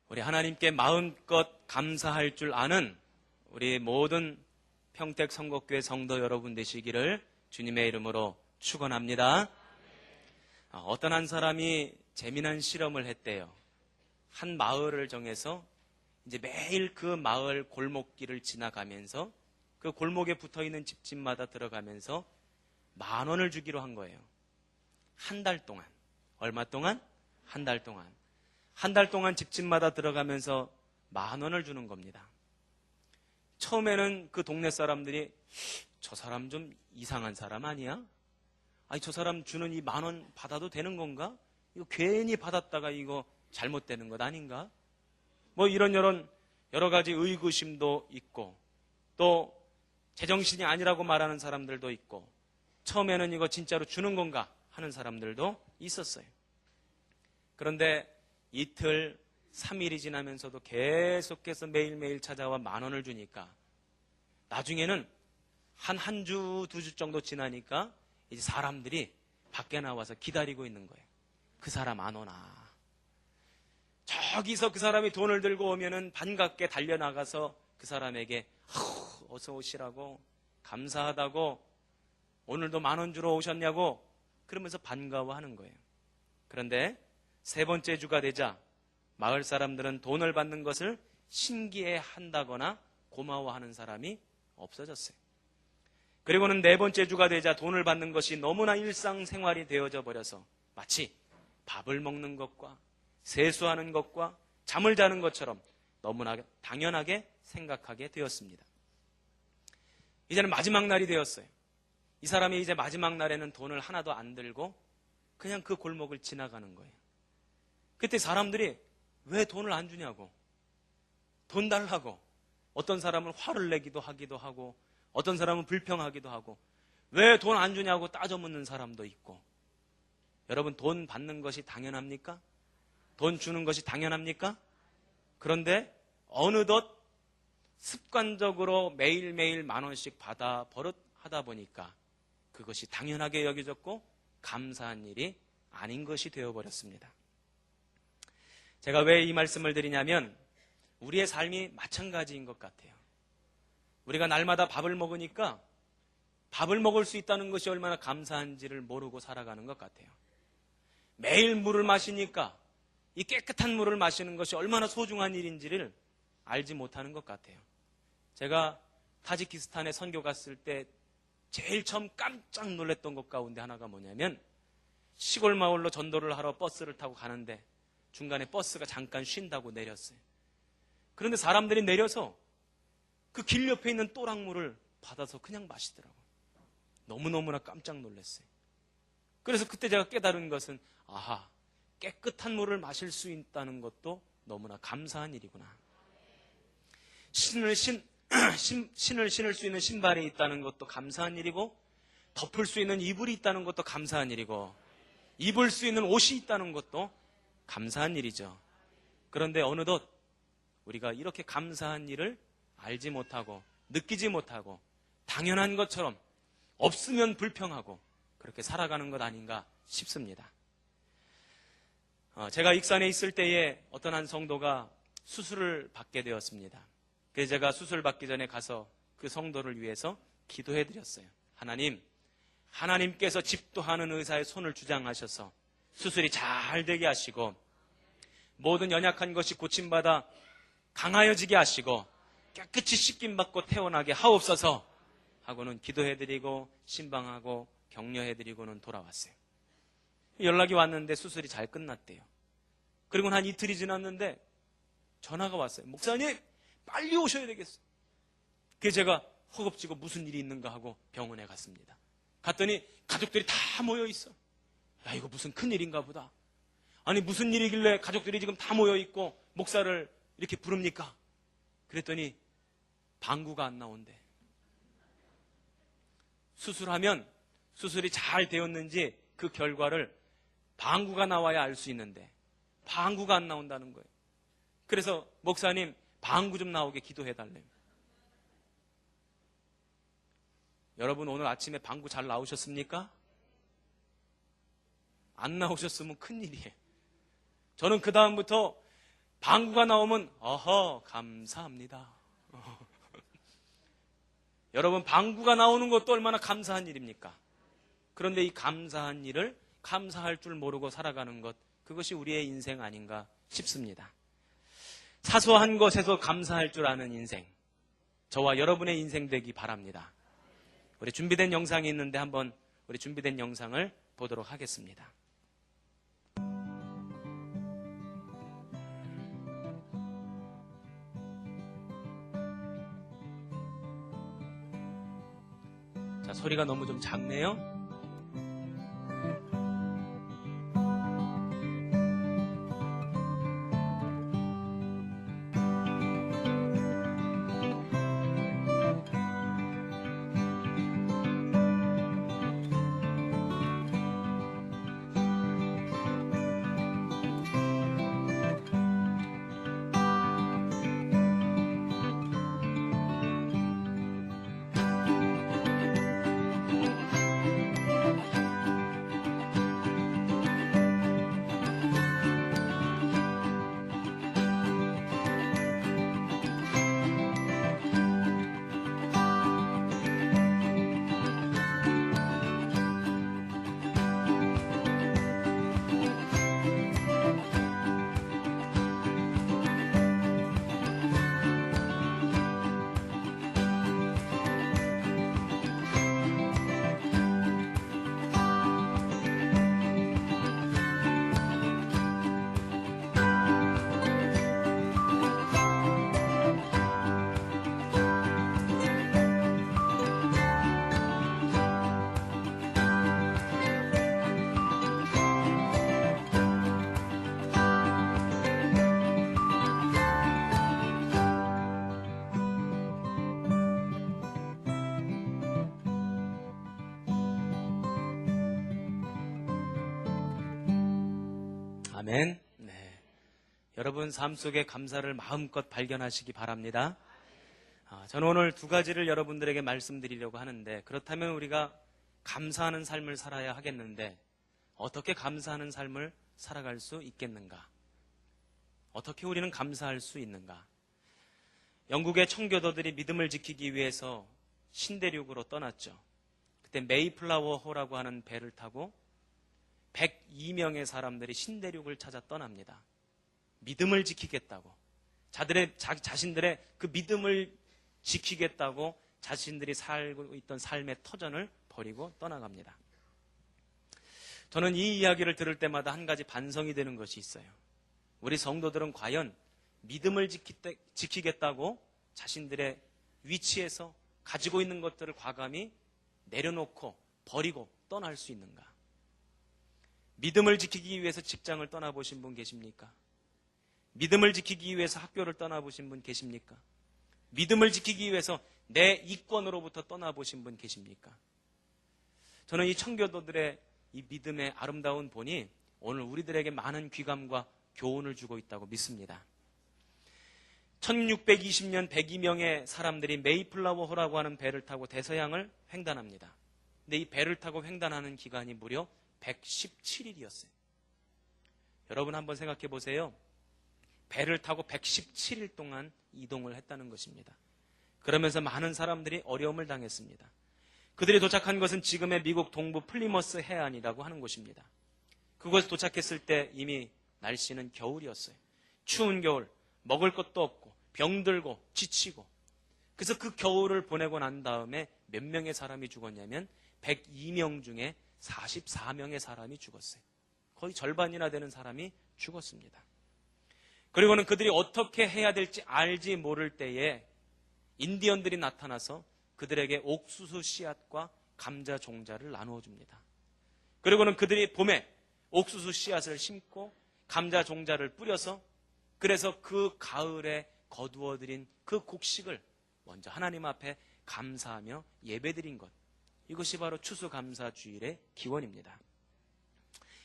우리 하나님께 마음껏 감사할 줄 아는 우리 모든 평택 선곡교회 성도 여러분 되시기를 주님의 이름으로 축원합니다. 어떤 한 사람이 재미난 실험을 했대요. 한 마을을 정해서 이제 매일 그 마을 골목길을 지나가면서 그 골목에 붙어있는 집집마다 들어가면서 10,000원을 주기로 한 거예요. 한 달 동안. 얼마 동안? 한 달 동안. 한 달 동안 집집마다 들어가면서 10,000원을 주는 겁니다. 처음에는 그 동네 사람들이 저 사람 좀 이상한 사람 아니야? 아니 저 사람 주는 이 10,000원 받아도 되는 건가? 이거 괜히 받았다가 이거 잘못되는 것 아닌가? 뭐 이런 여러 가지 의구심도 있고 또 제정신이 아니라고 말하는 사람들도 있고 처음에는 이거 진짜로 주는 건가 하는 사람들도 있었어요. 그런데 이틀, 3일이 지나면서도 계속해서 매일매일 찾아와 10,000원을 주니까 나중에는 한 주, 2주 정도 지나니까 이제 사람들이 밖에 나와서 기다리고 있는 거예요. 그 사람 안 오나. 저기서 그 사람이 돈을 들고 오면은 반갑게 달려나가서 그 사람에게 어서 오시라고, 감사하다고, 오늘도 10,000원 주러 오셨냐고 그러면서 반가워하는 거예요. 그런데 3번째 주가 되자 마을 사람들은 돈을 받는 것을 신기해 한다거나 고마워하는 사람이 없어졌어요. 그리고는 4번째 주가 되자 돈을 받는 것이 너무나 일상생활이 되어져 버려서 마치 밥을 먹는 것과 세수하는 것과 잠을 자는 것처럼 너무나 당연하게 생각하게 되었습니다. 이제는 마지막 날이 되었어요. 이 사람이 이제 마지막 날에는 돈을 하나도 안 들고 그냥 그 골목을 지나가는 거예요. 그때 사람들이 왜 돈을 안 주냐고, 돈 달라고, 어떤 사람은 화를 내기도 하기도 하고 어떤 사람은 불평하기도 하고 왜 돈 안 주냐고 따져 묻는 사람도 있고. 여러분, 돈 받는 것이 당연합니까? 돈 주는 것이 당연합니까? 그런데 어느덧 습관적으로 매일매일 10,000원씩 받아 버릇하다 보니까 그것이 당연하게 여겨졌고 감사한 일이 아닌 것이 되어버렸습니다. 제가 왜 이 말씀을 드리냐면 우리의 삶이 마찬가지인 것 같아요. 우리가 날마다 밥을 먹으니까 밥을 먹을 수 있다는 것이 얼마나 감사한지를 모르고 살아가는 것 같아요. 매일 물을 마시니까 이 깨끗한 물을 마시는 것이 얼마나 소중한 일인지를 알지 못하는 것 같아요. 제가 타지키스탄에 선교 갔을 때 제일 처음 깜짝 놀랐던 것 가운데 하나가 뭐냐면 시골 마을로 전도를 하러 버스를 타고 가는데 중간에 버스가 잠깐 쉰다고 내렸어요. 그런데 사람들이 내려서 그 길 옆에 있는 또랑물을 받아서 그냥 마시더라고요. 너무너무나 깜짝 놀랐어요. 그래서 그때 제가 깨달은 것은 아하, 깨끗한 물을 마실 수 있다는 것도 너무나 감사한 일이구나. 신을 신을 수 있는 신발이 있다는 것도 감사한 일이고 덮을 수 있는 이불이 있다는 것도 감사한 일이고 입을 수 있는 옷이 있다는 것도 감사한 일이죠. 그런데 어느덧 우리가 이렇게 감사한 일을 알지 못하고 느끼지 못하고 당연한 것처럼 없으면 불평하고 그렇게 살아가는 것 아닌가 싶습니다. 제가 익산에 있을 때에 어떤 한 성도가 수술을 받게 되었습니다. 그래서 제가 수술 받기 전에 가서 그 성도를 위해서 기도해 드렸어요. 하나님께서 집도하는 의사의 손을 주장하셔서 수술이 잘 되게 하시고 모든 연약한 것이 고침받아 강하여지게 하시고 깨끗이 씻김받고 태어나게 하옵소서 하고는 기도해드리고 신방하고 격려해드리고는 돌아왔어요. 연락이 왔는데 수술이 잘 끝났대요. 그리고 한 이틀이 지났는데 전화가 왔어요. 목사님 빨리 오셔야 되겠어요. 그래서 제가 허겁지겁 무슨 일이 있는가 하고 병원에 갔습니다. 갔더니 가족들이 다 모여있어. 야, 이거 무슨 큰일인가 보다. 아니 무슨 일이길래 가족들이 지금 다 모여있고 목사를 이렇게 부릅니까? 그랬더니 방구가 안 나온대. 수술하면 수술이 잘 되었는지 그 결과를 방구가 나와야 알 수 있는데 방구가 안 나온다는 거예요. 그래서 목사님 방구 좀 나오게 기도해달래요. 여러분 오늘 아침에 방구 잘 나오셨습니까? 안 나오셨으면 큰일이에요. 저는 그 다음부터 방구가 나오면 어허 감사합니다. 여러분 방구가 나오는 것도 얼마나 감사한 일입니까? 그런데 이 감사한 일을 감사할 줄 모르고 살아가는 것, 그것이 우리의 인생 아닌가 싶습니다. 사소한 것에서 감사할 줄 아는 인생, 저와 여러분의 인생 되기 바랍니다. 우리 준비된 영상이 있는데 한번 우리 준비된 영상을 보도록 하겠습니다. 자, 소리가 너무 좀 작네요. 아멘. 네. 여러분 삶 속에 감사를 마음껏 발견하시기 바랍니다. 저는 오늘 두 가지를 여러분들에게 말씀드리려고 하는데, 그렇다면 우리가 감사하는 삶을 살아야 하겠는데 어떻게 감사하는 삶을 살아갈 수 있겠는가? 어떻게 우리는 감사할 수 있는가? 영국의 청교도들이 믿음을 지키기 위해서 신대륙으로 떠났죠. 그때 메이플라워호라고 하는 배를 타고 102명의 사람들이 신대륙을 찾아 떠납니다. 믿음을 지키겠다고, 자신들의 그 믿음을 지키겠다고 자신들이 살고 있던 삶의 터전을 버리고 떠나갑니다. 저는 이 이야기를 들을 때마다 한 가지 반성이 되는 것이 있어요. 우리 성도들은 과연 믿음을 지키겠다고 자신들의 위치에서 가지고 있는 것들을 과감히 내려놓고 버리고 떠날 수 있는가? 믿음을 지키기 위해서 직장을 떠나보신 분 계십니까? 믿음을 지키기 위해서 학교를 떠나보신 분 계십니까? 믿음을 지키기 위해서 내 이권으로부터 떠나보신 분 계십니까? 저는 이 청교도들의 이 믿음의 아름다운 본이 오늘 우리들에게 많은 귀감과 교훈을 주고 있다고 믿습니다. 1620년 102명의 사람들이 메이플라워호라고 하는 배를 타고 대서양을 횡단합니다. 근데 이 배를 타고 횡단하는 기간이 무려 117일이었어요. 여러분 한번 생각해 보세요. 배를 타고 117일 동안 이동을 했다는 것입니다. 그러면서 많은 사람들이 어려움을 당했습니다. 그들이 도착한 것은 지금의 미국 동부 플리머스 해안이라고 하는 곳입니다. 그곳에 도착했을 때 이미 날씨는 겨울이었어요. 추운 겨울, 먹을 것도 없고 병들고 지치고, 그래서 그 겨울을 보내고 난 다음에 몇 명의 사람이 죽었냐면 102명 중에 44명의 사람이 죽었어요. 거의 절반이나 되는 사람이 죽었습니다. 그리고는 그들이 어떻게 해야 될지 알지 모를 때에 인디언들이 나타나서 그들에게 옥수수 씨앗과 감자 종자를 나누어 줍니다. 그리고는 그들이 봄에 옥수수 씨앗을 심고 감자 종자를 뿌려서, 그래서 그 가을에 거두어들인 그 곡식을 먼저 하나님 앞에 감사하며 예배드린 것, 이것이 바로 추수감사주일의 기원입니다.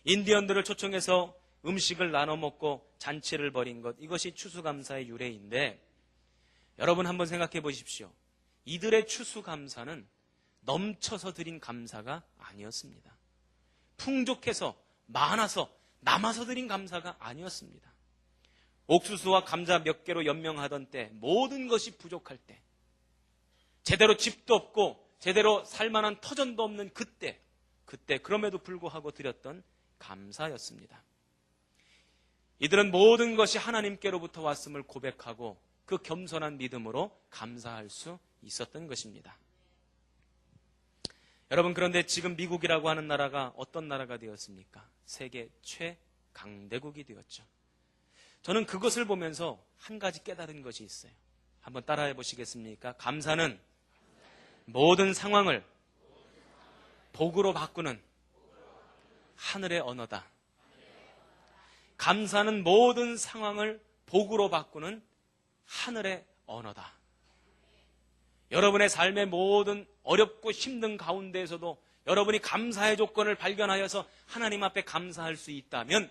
인디언들을 초청해서 음식을 나눠 먹고 잔치를 벌인 것, 이것이 추수감사의 유래인데, 여러분 한번 생각해 보십시오. 이들의 추수감사는 넘쳐서 드린 감사가 아니었습니다. 풍족해서 많아서 남아서 드린 감사가 아니었습니다. 옥수수와 감자 몇 개로 연명하던 때, 모든 것이 부족할 때, 제대로 집도 없고 제대로 살만한 터전도 없는 그때 그럼에도 불구하고 드렸던 감사였습니다. 이들은 모든 것이 하나님께로부터 왔음을 고백하고 그 겸손한 믿음으로 감사할 수 있었던 것입니다. 여러분, 그런데 지금 미국이라고 하는 나라가 어떤 나라가 되었습니까? 세계 최강대국이 되었죠. 저는 그것을 보면서 한 가지 깨달은 것이 있어요. 한번 따라해 보시겠습니까? 감사는 모든 상황을 복으로 바꾸는 하늘의 언어다. 감사는 모든 상황을 복으로 바꾸는 하늘의 언어다. 여러분의 삶의 모든 어렵고 힘든 가운데에서도 여러분이 감사의 조건을 발견하여서 하나님 앞에 감사할 수 있다면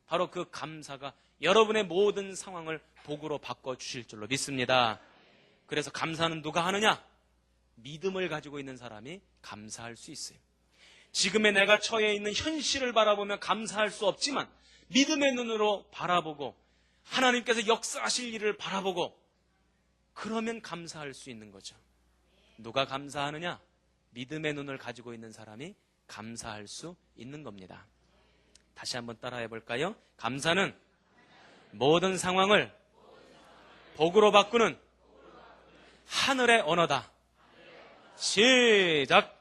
바로 그 감사가 여러분의 모든 상황을 복으로 바꿔주실 줄로 믿습니다. 그래서 감사는 누가 하느냐? 믿음을 가지고 있는 사람이 감사할 수 있어요. 지금의 내가 처해 있는 현실을 바라보며 감사할 수 없지만 믿음의 눈으로 바라보고 하나님께서 역사하실 일을 바라보고 그러면 감사할 수 있는 거죠. 누가 감사하느냐? 믿음의 눈을 가지고 있는 사람이 감사할 수 있는 겁니다. 다시 한번 따라해 볼까요? 감사는 모든 상황을 복으로 바꾸는 하늘의 언어다. 시작!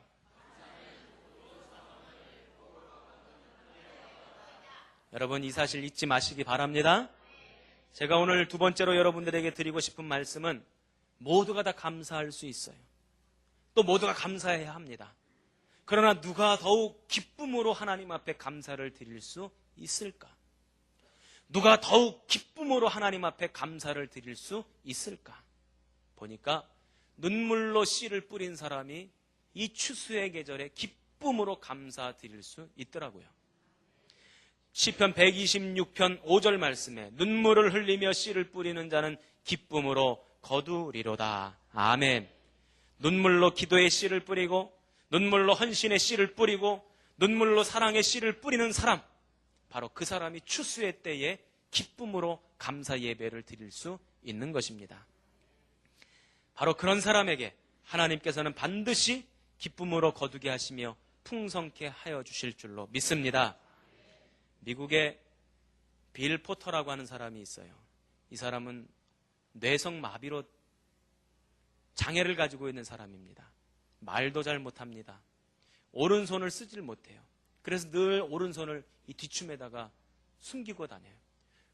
여러분, 이 사실 잊지 마시기 바랍니다. 제가 오늘 두 번째로 여러분들에게 드리고 싶은 말씀은 모두가 다 감사할 수 있어요. 또 모두가 감사해야 합니다. 그러나 누가 더욱 기쁨으로 하나님 앞에 감사를 드릴 수 있을까? 누가 더욱 기쁨으로 하나님 앞에 감사를 드릴 수 있을까? 보니까 눈물로 씨를 뿌린 사람이 이 추수의 계절에 기쁨으로 감사 드릴 수 있더라고요. 시편 126편 5절 말씀에 눈물을 흘리며 씨를 뿌리는 자는 기쁨으로 거두리로다. 아멘. 눈물로 기도의 씨를 뿌리고 눈물로 헌신의 씨를 뿌리고 눈물로 사랑의 씨를 뿌리는 사람, 바로 그 사람이 추수의 때에 기쁨으로 감사 예배를 드릴 수 있는 것입니다. 바로 그런 사람에게 하나님께서는 반드시 기쁨으로 거두게 하시며 풍성케 하여 주실 줄로 믿습니다. 미국에 빌 포터라고 하는 사람이 있어요. 이 사람은 뇌성마비로 장애를 가지고 있는 사람입니다. 말도 잘 못합니다. 오른손을 쓰질 못해요. 그래서 늘 오른손을 이 뒷춤에다가 숨기고 다녀요.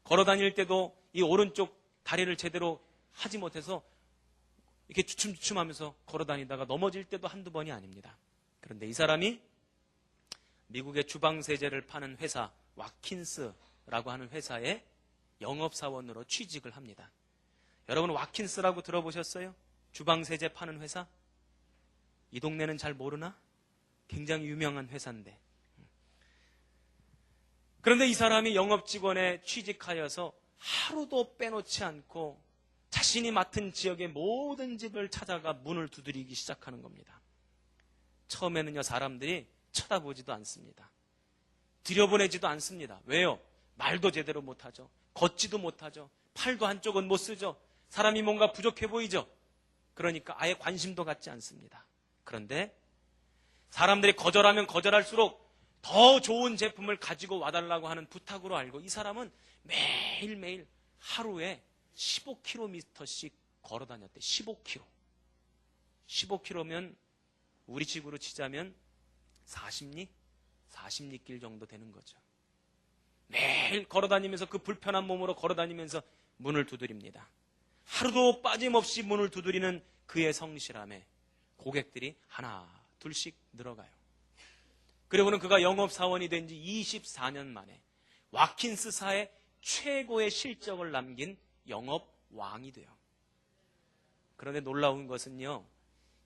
걸어 다닐 때도 이 오른쪽 다리를 제대로 하지 못해서 이렇게 주춤주춤 하면서 걸어 다니다가 넘어질 때도 한두 번이 아닙니다. 그런데 이 사람이 미국의 주방세제를 파는 회사 와킨스라고 하는 회사에 영업사원으로 취직을 합니다. 여러분, 와킨스라고 들어보셨어요? 주방세제 파는 회사? 이 동네는 잘 모르나? 굉장히 유명한 회사인데. 그런데 이 사람이 영업직원에 취직하여서 하루도 빼놓지 않고 자신이 맡은 지역의 모든 집을 찾아가 문을 두드리기 시작하는 겁니다. 처음에는요, 사람들이 쳐다보지도 않습니다. 들여보내지도 않습니다. 왜요? 말도 제대로 못하죠. 걷지도 못하죠. 팔도 한쪽은 못 쓰죠. 사람이 뭔가 부족해 보이죠. 그러니까 아예 관심도 갖지 않습니다. 그런데 사람들이 거절하면 거절할수록 더 좋은 제품을 가지고 와달라고 하는 부탁으로 알고 이 사람은 매일매일 하루에 15km씩 걸어 다녔대. 15km. 15km면 우리 집으로 치자면 40리? 40리길 정도 되는 거죠. 매일 걸어 다니면서 그 불편한 몸으로 걸어 다니면서 문을 두드립니다. 하루도 빠짐없이 문을 두드리는 그의 성실함에 고객들이 하나 둘씩 늘어가요. 그리고는 그가 영업사원이 된 지 24년 만에 와킨스사의 최고의 실적을 남긴 영업왕이 돼요. 그런데 놀라운 것은요,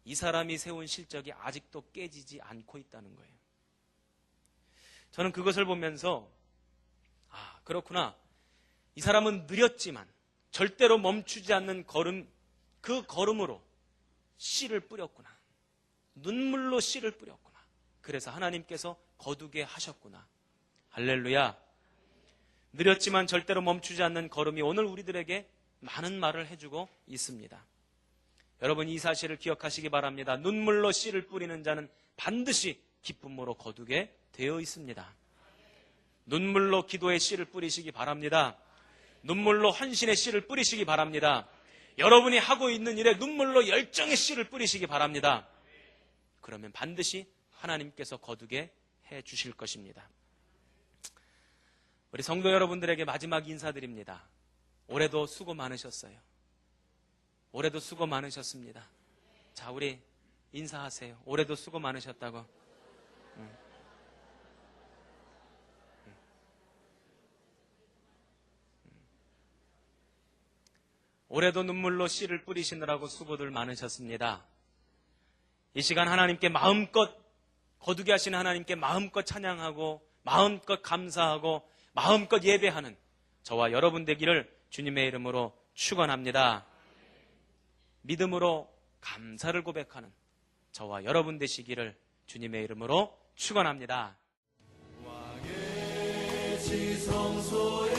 이 사람이 세운 실적이 아직도 깨지지 않고 있다는 거예요. 저는 그것을 보면서 그렇구나. 이 사람은 느렸지만 절대로 멈추지 않는 걸음, 그 걸음으로 씨를 뿌렸구나. 눈물로 씨를 뿌렸구나. 그래서 하나님께서 거두게 하셨구나. 할렐루야. 느렸지만 절대로 멈추지 않는 걸음이 오늘 우리들에게 많은 말을 해주고 있습니다. 여러분, 이 사실을 기억하시기 바랍니다. 눈물로 씨를 뿌리는 자는 반드시 기쁨으로 거두게 되어 있습니다. 눈물로 기도의 씨를 뿌리시기 바랍니다. 눈물로 헌신의 씨를 뿌리시기 바랍니다. 여러분이 하고 있는 일에 눈물로 열정의 씨를 뿌리시기 바랍니다. 그러면 반드시 하나님께서 거두게 해 주실 것입니다. 우리 성도 여러분들에게 마지막 인사드립니다. 올해도 수고 많으셨어요. 올해도 수고 많으셨습니다. 자, 우리 인사하세요. 올해도 수고 많으셨다고. 올해도 눈물로 씨를 뿌리시느라고 수고들 많으셨습니다. 이 시간 하나님께 마음껏 거두게 하시는 하나님께 마음껏 찬양하고 마음껏 감사하고 마음껏 예배하는 저와 여러분 되기를 주님의 이름으로 축원합니다. 믿음으로 감사를 고백하는 저와 여러분 되시기를 주님의 이름으로 축원합니다. 왕의 지성소에